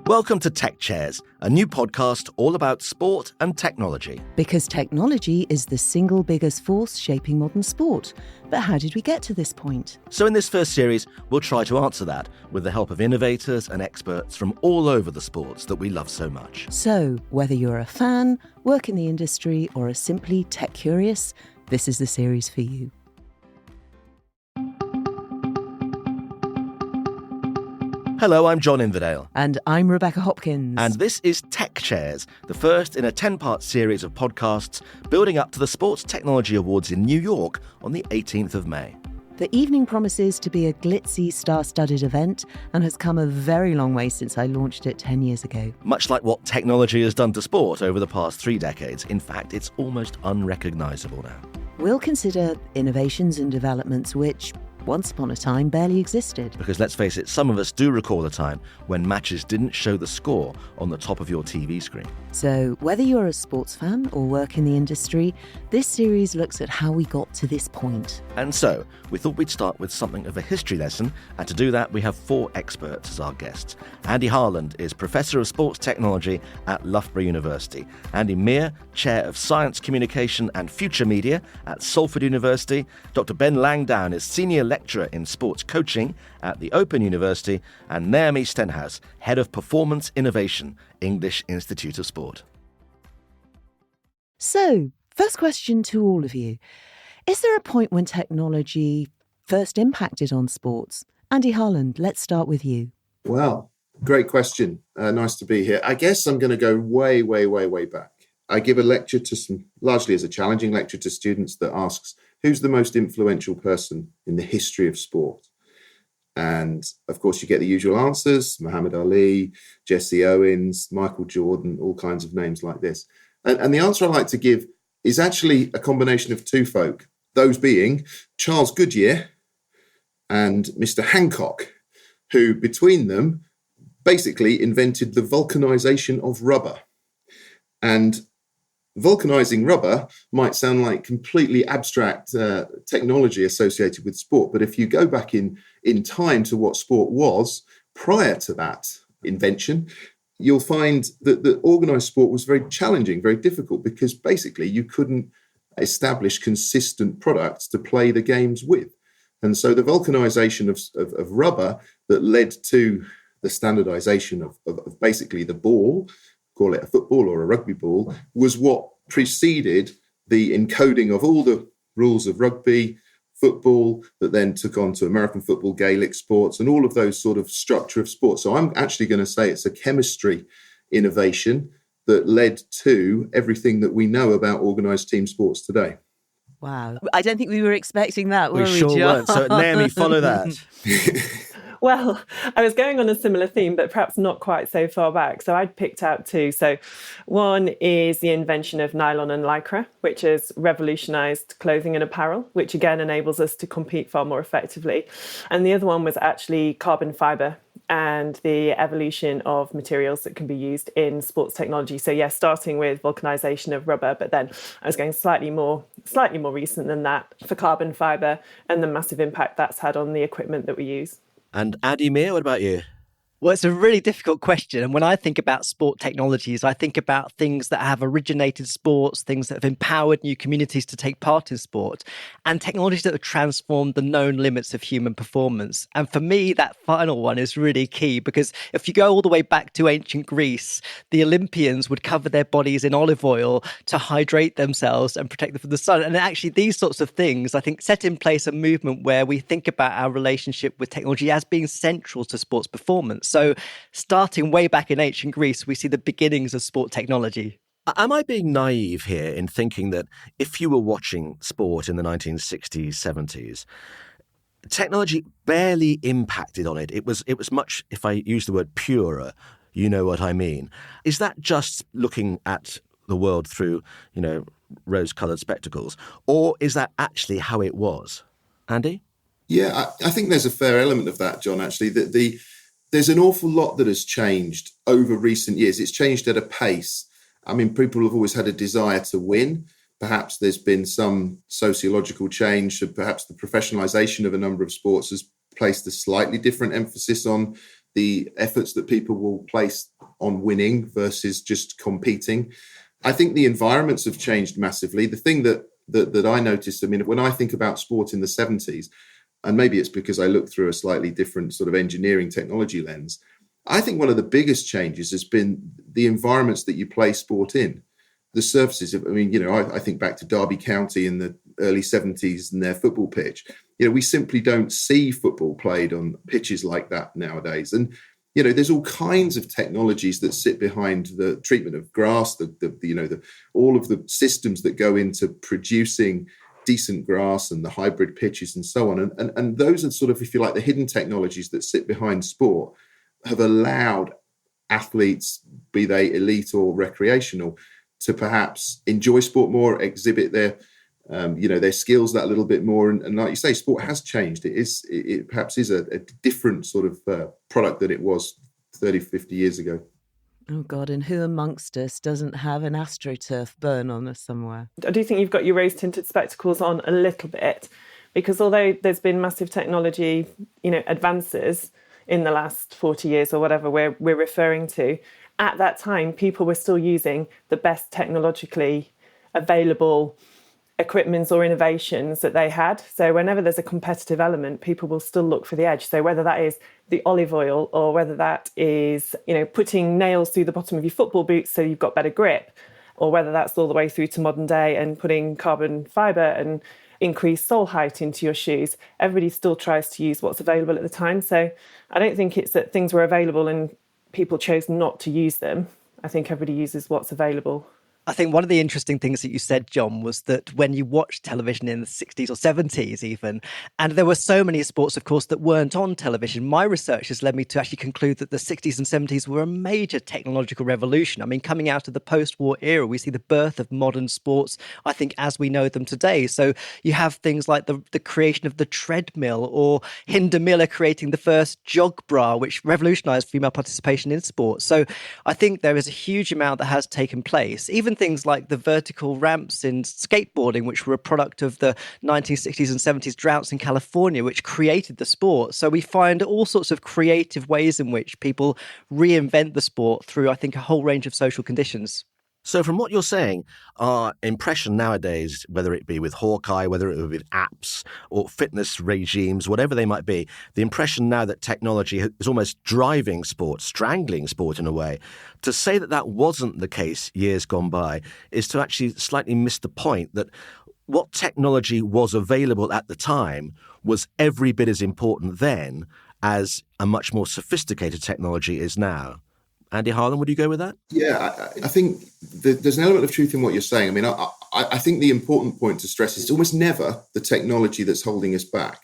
Welcome to Tech Chairs, a new podcast all about sport and technology. Because technology is the single biggest force shaping modern sport. But how did we get to this point? So in this first series, we'll try to answer that with the help of innovators and experts from all over the sports that we love so much. So, whether you're a fan, work in the industry, or are simply tech curious, this is the series for you. Hello, I'm John Inverdale. And I'm Rebecca Hopkins. And this is Tech Chairs, the first in a 10-part series of podcasts building up to the Sports Technology Awards in New York on the 18th of May. The evening promises to be a glitzy, star-studded event and has come a very long way since I launched it 10 years ago. Much like what technology has done to sport over the past 3 decades, in fact, it's almost unrecognisable now. We'll consider innovations and developments which, once upon a time, barely existed. Because let's face it, some of us do recall a time when matches didn't show the score on the top of your TV screen. So, whether you're a sports fan or work in the industry, this series looks at how we got to this point. And so, we thought we'd start with something of a history lesson, and to do that, we have 4 experts as our guests. Andy Harland is Professor of Sports Technology at Loughborough University. Andy Meir, Chair of Science, Communication and Future Media at Salford University. Dr. Ben Langdown is Senior Lecturer in Sports Coaching at the Open University. And Naomi Stenhouse, Head of Performance Innovation, English Institute of Sport. So, first question to all of you. Is there a point when technology first impacted on sports? Andy Harland, let's start with you. Well, great question. Nice to be here. I guess I'm going to go way, way, way, way back. I give a lecture largely as a challenging lecture to students that asks, who's the most influential person in the history of sport? And of course, you get the usual answers: Muhammad Ali, Jesse Owens, Michael Jordan, all kinds of names like this. And the answer I like to give is actually a combination of 2 folk, those being Charles Goodyear and Mr. Hancock, who between them basically invented the vulcanization of rubber. And vulcanizing rubber might sound like completely abstract technology associated with sport, but if you go back in time to what sport was prior to that invention, you'll find that the organised sport was very challenging, very difficult, because basically you couldn't establish consistent products to play the games with. And so the vulcanization of rubber that led to the standardization of basically the ball, call it a football or a rugby ball, was what preceded the encoding of all the rules of rugby, football, that then took on to American football, Gaelic sports, and all of those sort of structure of sports. So I'm actually going to say it's a chemistry innovation that led to everything that we know about organised team sports today. Wow. I don't think we were expecting that, were we, sure John? weren't. So Naomi, follow that. Well, I was going on a similar theme, but perhaps not quite so far back. So I'd picked out 2. So one is the invention of nylon and lycra, which has revolutionised clothing and apparel, which again enables us to compete far more effectively. And the other one was actually carbon fibre and the evolution of materials that can be used in sports technology. So yes, starting with vulcanization of rubber, but then I was going slightly more recent than that for carbon fibre and the massive impact that's had on the equipment that we use. And Andy Meir, what about you? Well, it's a really difficult question. And when I think about sport technologies, I think about things that have originated sports, things that have empowered new communities to take part in sport, and technologies that have transformed the known limits of human performance. And for me, that final one is really key, because if you go all the way back to ancient Greece, the Olympians would cover their bodies in olive oil to hydrate themselves and protect them from the sun. And actually, these sorts of things, I think, set in place a movement where we think about our relationship with technology as being central to sports performance. So starting way back in ancient Greece, we see the beginnings of sport technology. Am I being naive here in thinking that if you were watching sport in the 1960s, 70s, technology barely impacted on it? It was much, if I use the word purer, you know what I mean. Is that just looking at the world through, rose-coloured spectacles? Or is that actually how it was? Andy? Yeah, I think there's a fair element of that, John, actually. There's an awful lot that has changed over recent years. It's changed at a pace. I mean, people have always had a desire to win. Perhaps there's been some sociological change. Perhaps the professionalization of a number of sports has placed a slightly different emphasis on the efforts that people will place on winning versus just competing. I think the environments have changed massively. The thing that I noticed, I mean, when I think about sport in the 70s, and maybe it's because I look through a slightly different sort of engineering technology lens, I think one of the biggest changes has been the environments that you play sport in. The surfaces, I mean, I think back to Derby County in the early 70s and their football pitch. We simply don't see football played on pitches like that nowadays. And, there's all kinds of technologies that sit behind the treatment of grass, all of the systems that go into producing decent grass and the hybrid pitches and so on. And those are sort of, if you like, the hidden technologies that sit behind sport have allowed athletes, be they elite or recreational, to perhaps enjoy sport more, exhibit their skills that little bit more. And like you say, sport has changed. It perhaps is a different sort of product than it was 30, 50 years ago. Oh, God, and who amongst us doesn't have an AstroTurf burn on us somewhere? I do think you've got your rose-tinted spectacles on a little bit, because although there's been massive technology, advances in the last 40 years or whatever we're referring to, at that time, people were still using the best technologically available equipments or innovations that they had. So whenever there's a competitive element, people will still look for the edge. So whether that is the olive oil or whether that is, putting nails through the bottom of your football boots so you've got better grip, or whether that's all the way through to modern day and putting carbon fibre and increased sole height into your shoes, everybody still tries to use what's available at the time. So I don't think it's that things were available and people chose not to use them. I think everybody uses what's available. I think one of the interesting things that you said, John, was that when you watched television in the 60s or 70s even, and there were so many sports, of course, that weren't on television, my research has led me to actually conclude that the 60s and 70s were a major technological revolution. I mean, coming out of the post-war era, we see the birth of modern sports, I think, as we know them today. So you have things like the creation of the treadmill, or Hinder Miller creating the first jog bra, which revolutionized female participation in sports. So I think there is a huge amount that has taken place. Even things like the vertical ramps in skateboarding, which were a product of the 1960s and 70s droughts in California, which created the sport. So we find all sorts of creative ways in which people reinvent the sport through, I think, a whole range of social conditions. So from what you're saying, our impression nowadays, whether it be with Hawkeye, whether it be with apps or fitness regimes, whatever they might be, the impression now that technology is almost driving sport, strangling sport in a way. To say that that wasn't the case years gone by is to actually slightly miss the point that what technology was available at the time was every bit as important then as a much more sophisticated technology is now. Andy Harlan, would you go with that? Yeah, I think there's an element of truth in what you're saying. I mean, I think the important point to stress is it's almost never the technology that's holding us back.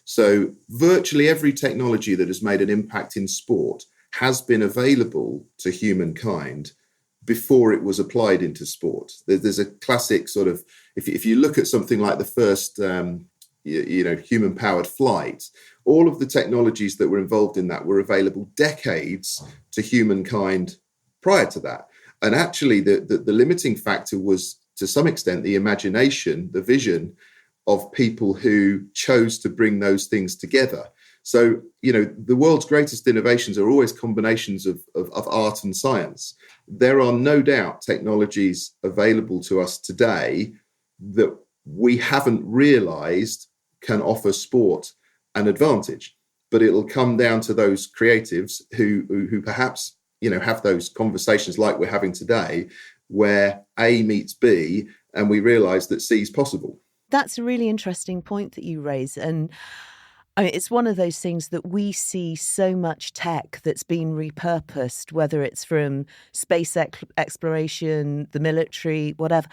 So virtually every technology that has made an impact in sport has been available to humankind before it was applied into sport. There's a classic sort of, if you look at something like the first human-powered flight, all of the technologies that were involved in that were available decades to humankind prior to that. And actually, the limiting factor was, to some extent, the imagination, the vision of people who chose to bring those things together. So, the world's greatest innovations are always combinations of art and science. There are no doubt technologies available to us today that we haven't realized can offer sport an advantage, but it'll come down to those creatives who perhaps have those conversations like we're having today, where A meets B and we realize that C is possible. That's a really interesting point that you raise, and I mean, it's one of those things that we see so much tech that's been repurposed, whether it's from space exploration, the military, whatever.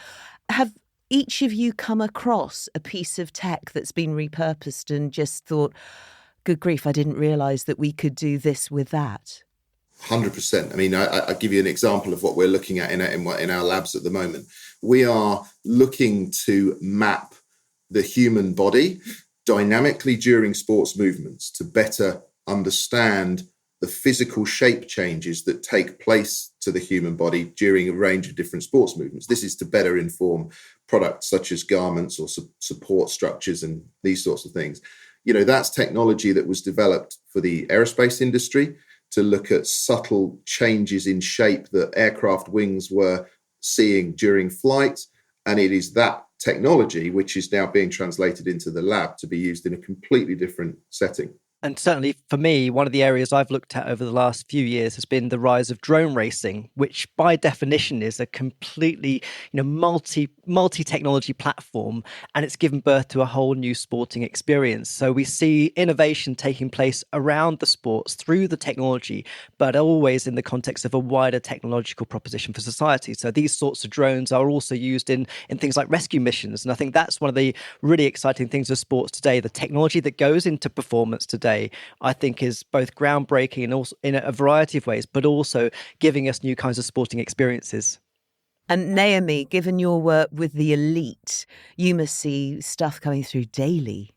Have each of you come across a piece of tech that's been repurposed and just thought, good grief, I didn't realise that we could do this with that? 100%. I mean, I'll give you an example of what we're looking at in our labs at the moment. We are looking to map the human body dynamically during sports movements to better understand the physical shape changes that take place to the human body during a range of different sports movements. This is to better inform products such as garments or support structures and these sorts of things. That's technology that was developed for the aerospace industry to look at subtle changes in shape that aircraft wings were seeing during flight. And it is that technology which is now being translated into the lab to be used in a completely different setting. And certainly for me, one of the areas I've looked at over the last few years has been the rise of drone racing, which by definition is a completely, multi-technology platform, and it's given birth to a whole new sporting experience. So we see innovation taking place around the sports through the technology, but always in the context of a wider technological proposition for society. So these sorts of drones are also used in things like rescue missions. And I think that's one of the really exciting things of sports today. The technology that goes into performance today, I think, is both groundbreaking and also in a variety of ways, but also giving us new kinds of sporting experiences. And Naomi, given your work with the elite, you must see stuff coming through daily.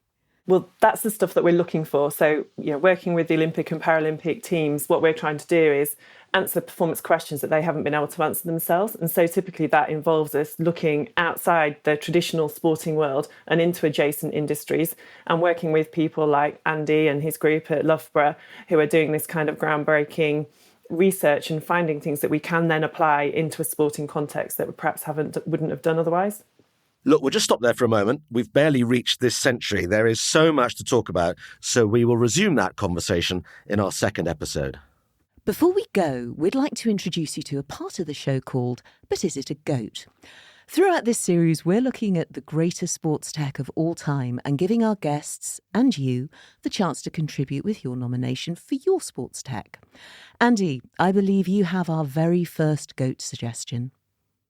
Well, that's the stuff that we're looking for. So, working with the Olympic and Paralympic teams, what we're trying to do is answer performance questions that they haven't been able to answer themselves. And so typically that involves us looking outside the traditional sporting world and into adjacent industries and working with people like Andy and his group at Loughborough, who are doing this kind of groundbreaking research and finding things that we can then apply into a sporting context that we perhaps wouldn't have done otherwise. Look, we'll just stop there for a moment. We've barely reached this century. There is so much to talk about, so we will resume that conversation in our second episode. Before we go, we'd like to introduce you to a part of the show called But Is It a Goat? Throughout this series, we're looking at the greatest sports tech of all time and giving our guests and you the chance to contribute with your nomination for your sports tech. Andy, I believe you have our very first GOAT suggestion.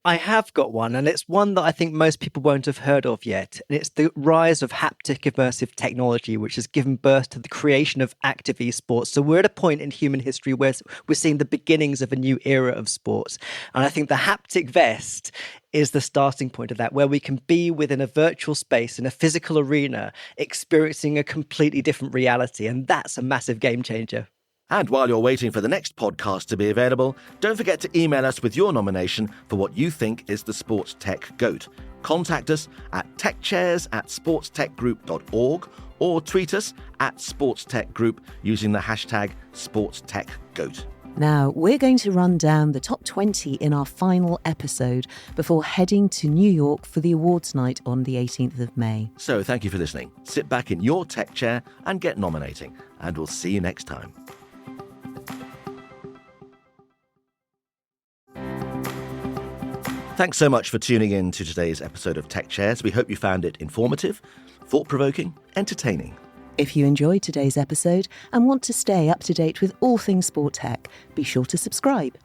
I have got one, and it's one that I think most people won't have heard of yet. And it's the rise of haptic immersive technology, which has given birth to the creation of active esports. So we're at a point in human history where we're seeing the beginnings of a new era of sports. And I think the haptic vest is the starting point of that, where we can be within a virtual space, in a physical arena, experiencing a completely different reality. And that's a massive game changer. And while you're waiting for the next podcast to be available, don't forget to email us with your nomination for what you think is the Sports Tech GOAT. Contact us at techchairs@sportstechgroup.org or tweet us at SportsTechGroup using the hashtag SportsTechGoat. Now, we're going to run down the top 20 in our final episode before heading to New York for the awards night on the 18th of May. So thank you for listening. Sit back in your tech chair and get nominating. And we'll see you next time. Thanks so much for tuning in to today's episode of Tech Chairs. We hope you found it informative, thought-provoking, entertaining. If you enjoyed today's episode and want to stay up to date with all things sport tech, be sure to subscribe.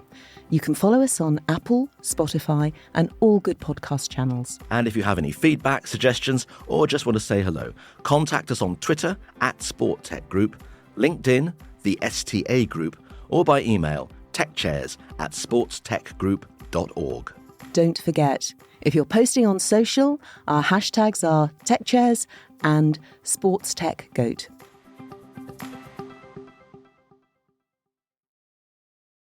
You can follow us on Apple, Spotify, and all good podcast channels. And if you have any feedback, suggestions, or just want to say hello, contact us on Twitter @SportTechGroup, LinkedIn, the STA Group, or by email techchairs@sportstechgroup.org. Don't forget, if you're posting on social, our hashtags are TechChairs and SportsTechGoat.